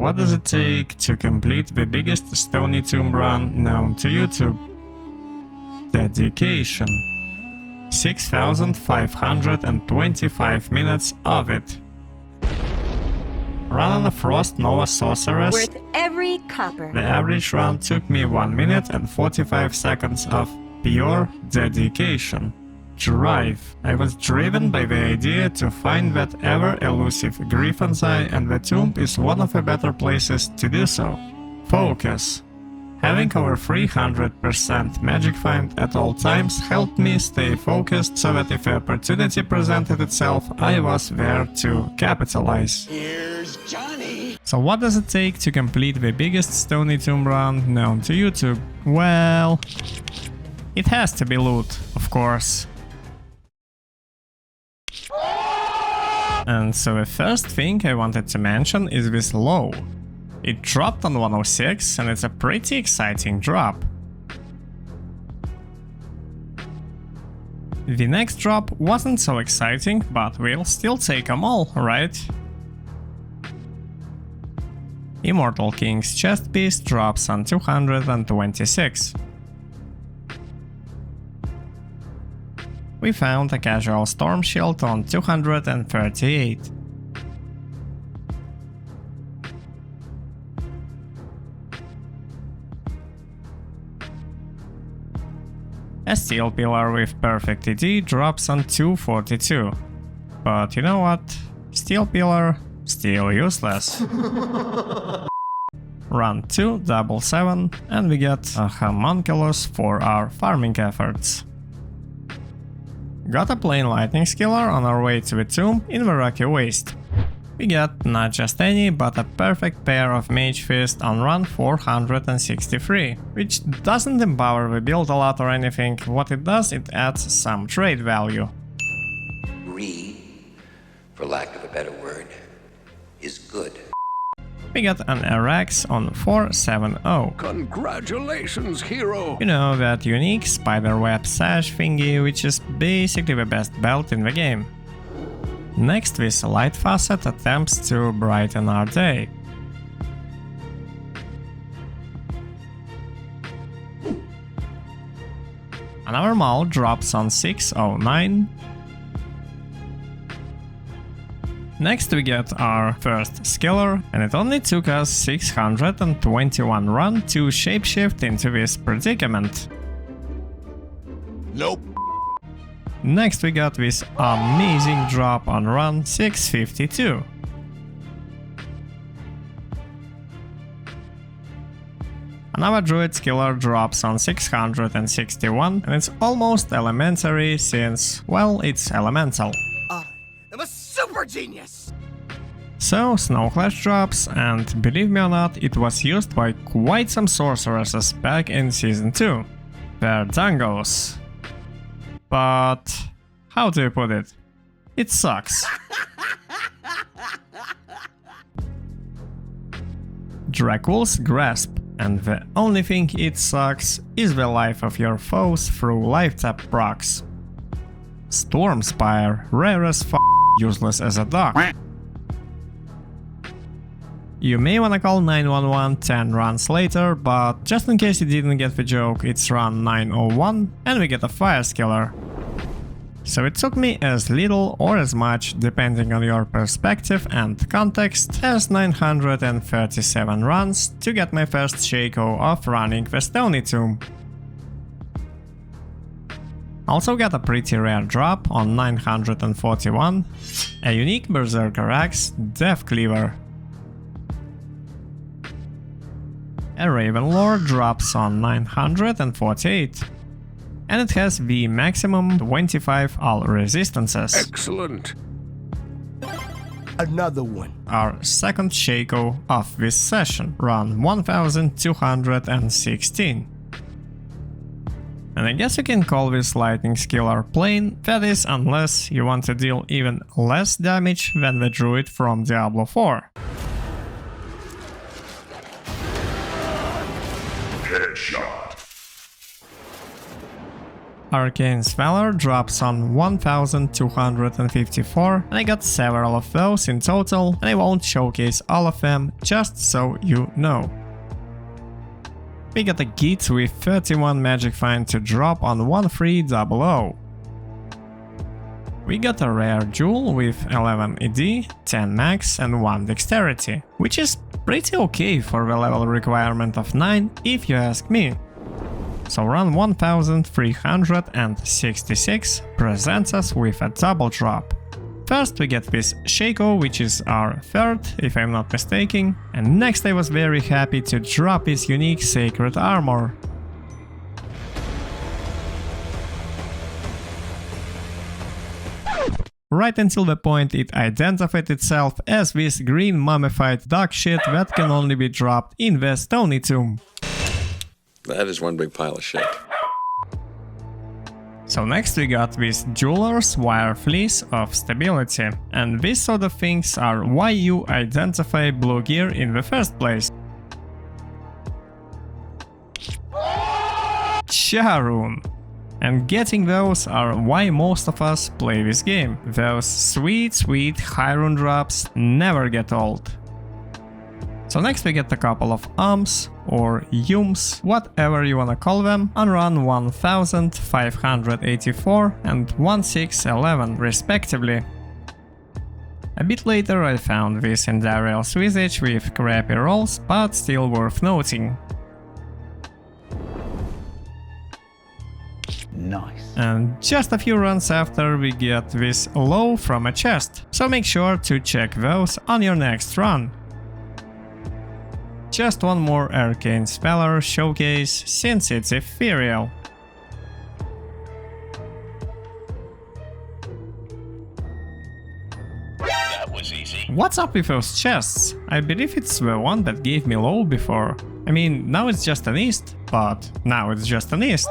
what does it take to complete the biggest Stony Tomb run known to YouTube? Dedication. 6,525 minutes of it. Run on a Frost Nova Sorceress. Worth every copper. The average run took me 1 minute and 45 seconds of pure dedication. Drive. I was driven by the idea to find that ever-elusive Griffin's Eye, and the tomb is one of the better places to do so. Focus. Having over 300% magic find at all times helped me stay focused so that if the opportunity presented itself, I was there to capitalize. Here's Johnny! So what does it take to complete the biggest Stony Tomb run known to YouTube? Well, it has to be loot, of course. And so the first thing I wanted to mention is this low. It dropped on 106 and it's a pretty exciting drop. The next drop wasn't so exciting, but we'll still take them all, right? Immortal King's chest piece drops on 226. We found a casual storm shield on 238. A steel pillar with perfect ED drops on 242. But you know what? Steel pillar, still useless. Run 277 and we get a homunculus for our farming efforts. Got a plain lightning skiller on our way to the tomb in the rocky waste. We get not just any, but a perfect pair of Mage Fist on run 463, which doesn't empower the build a lot or anything. What it does, it adds some trade value. Greed, for lack of a better word, is good. We got an RX on 470. Congratulations, hero! You know, that unique spiderweb sash thingy, which is basically the best belt in the game. Next, this light facet attempts to brighten our day. Another maul drops on 609. Next we get our first skiller, and it only took us 621 run to shapeshift into this predicament. Nope. Next we got this amazing drop on run 652. Another druid skiller drops on 661, and it's almost elementary since, well, it's elemental. I'm a super genius! So, Snowclash drops, and believe me or not, it was used by quite some sorceresses back in Season 2. They're dangos. But how do you put it? It sucks. Dracul's Grasp, and the only thing it sucks is the life of your foes through life tap procs. Stormspire, rare as f***, useless as a dog. You may wanna call 911 10 runs later, but just in case you didn't get the joke, it's run 901 and we get a fire skiller. So it took me as little or as much, depending on your perspective and context, as 937 runs to get my first Shaco of running the Stony Tomb. Also got a pretty rare drop on 941, a unique Berserker Axe, Death Cleaver. A Ravenlord drops on 948, and it has the maximum 25 all resistances. Excellent. Another one. Our second Shaco of this session, run 1216. And I guess you can call this lightning skiller plain, that is, unless you want to deal even less damage than the druid from Diablo 4. Headshot. Arcane's Valor drops on 1254, and I got several of those in total, and I won't showcase all of them, just so you know. We got a Git with 31 magic find to drop on 1300. We got a rare jewel with 11 ED, 10 max and 1 dexterity, which is pretty okay for the level requirement of 9 if you ask me. So run 1366 presents us with a double drop. First we get this Shaco, which is our third, if I'm not mistaken, and next I was very happy to drop his unique Sacred Armor. Right until the point it identified itself as this green mummified dog shit that can only be dropped in the Stony Tomb. That is one big pile of shit. So next we got this Jeweler's Wire Fleece of Stability, and these sort of things are why you identify blue gear in the first place. Charun. And getting those are why most of us play this game. Those sweet HighRunes drops never get old. So next we get a couple of or Yums, whatever you wanna call them, on run 1584 and 1611 respectively. A bit later I found this Endarial Swizzage with crappy rolls, but still worth noting. Nice. And just a few runs after we get this low from a chest, so make sure to check those on your next run. Just one more Arcane Speller showcase, since it's ethereal. That was easy. What's up with those chests? I believe it's the one that gave me low before. I mean, now it's just an East, but now it's just an East.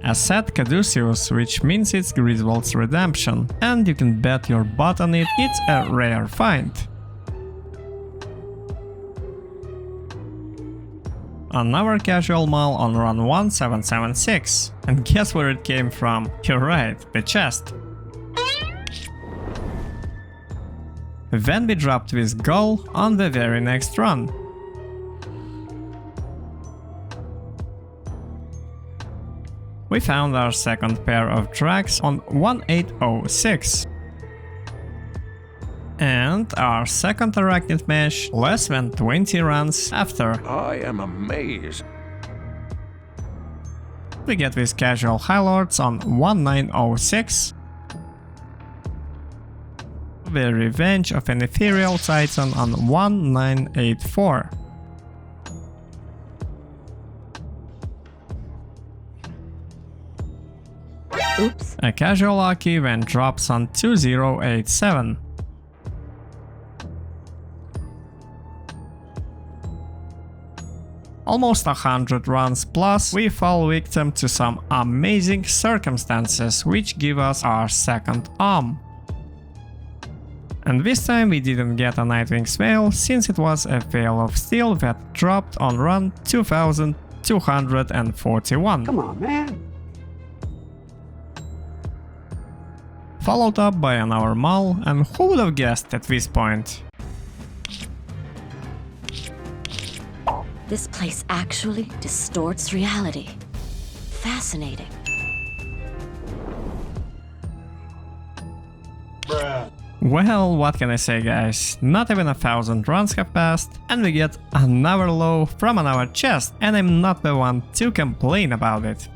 Asset Caduceus, which means it's Griswold's Redemption, and you can bet your butt on it, it's a rare find. Another casual mall on run 1776, and guess where it came from? You're right, the chest. Then we dropped this goal on the very next run. We found our second pair of tracks on 1806. And our second Arachnid Mesh less than 20 runs after. I am amazed. We get these casual Highlords on 1906. The Revenge of an Ethereal Titan on 1984. Oops. A casual Lucky then drops on 2087. Almost 100 runs plus, we fall victim to some amazing circumstances which give us our second And this time we didn't get a Nightwing's Veil, since it was a Veil of Steel that dropped on run 2241. Come on, man. Followed up by another Maul, and who would have guessed at this point? This place actually distorts reality. Fascinating. Well, what can I say, guys? Not even 1000 runs have passed, and we get another low from another chest, and I'm not the one to complain about it.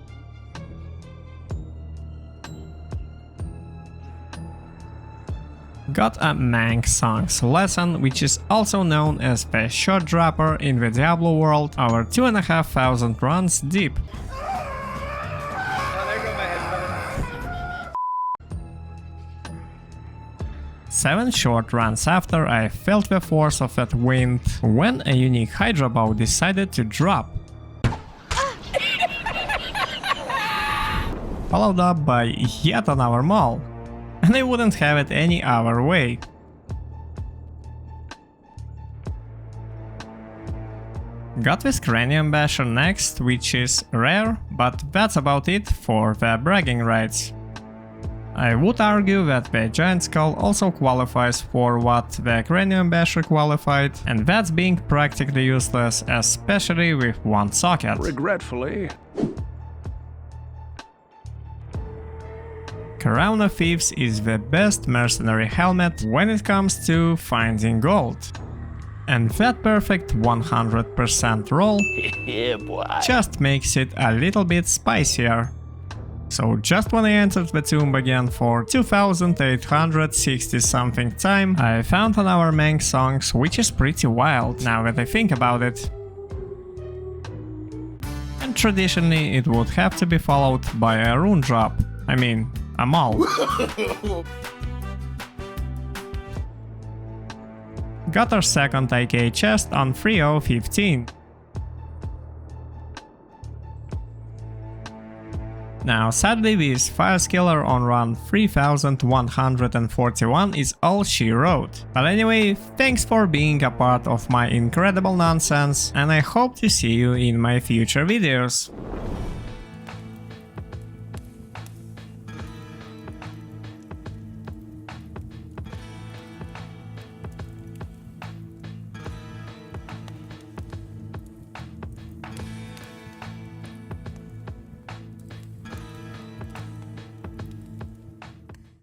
Got a Mank Song's Lesson, which is also known as the Shot Dropper in the Diablo world, over 2500 runs deep. Seven short runs after, I felt the force of that wind when a unique Hydra Bow decided to drop. Followed up by yet another Maul. And I wouldn't have it any other way. Got this Cranium Basher next, which is rare, but that's about it for the bragging rights. I would argue that the Giant Skull also qualifies for what the Cranium Basher qualified, and that's being practically useless, especially with one socket. Regretfully. Crown of Thieves is the best mercenary helmet when it comes to finding gold. And that perfect 100% roll Yeah, boy. just makes it a little bit spicier. So just when I entered the tomb again for 2860 something time, I found an our Mank songs, which is pretty wild now that I think about it. And traditionally it would have to be followed by a rune drop. I mean, a mall. Got our second IK chest on 3015. Now sadly this Fire Skiller on run 3141 is all she wrote. But anyway, thanks for being a part of my incredible nonsense, and I hope to see you in my future videos.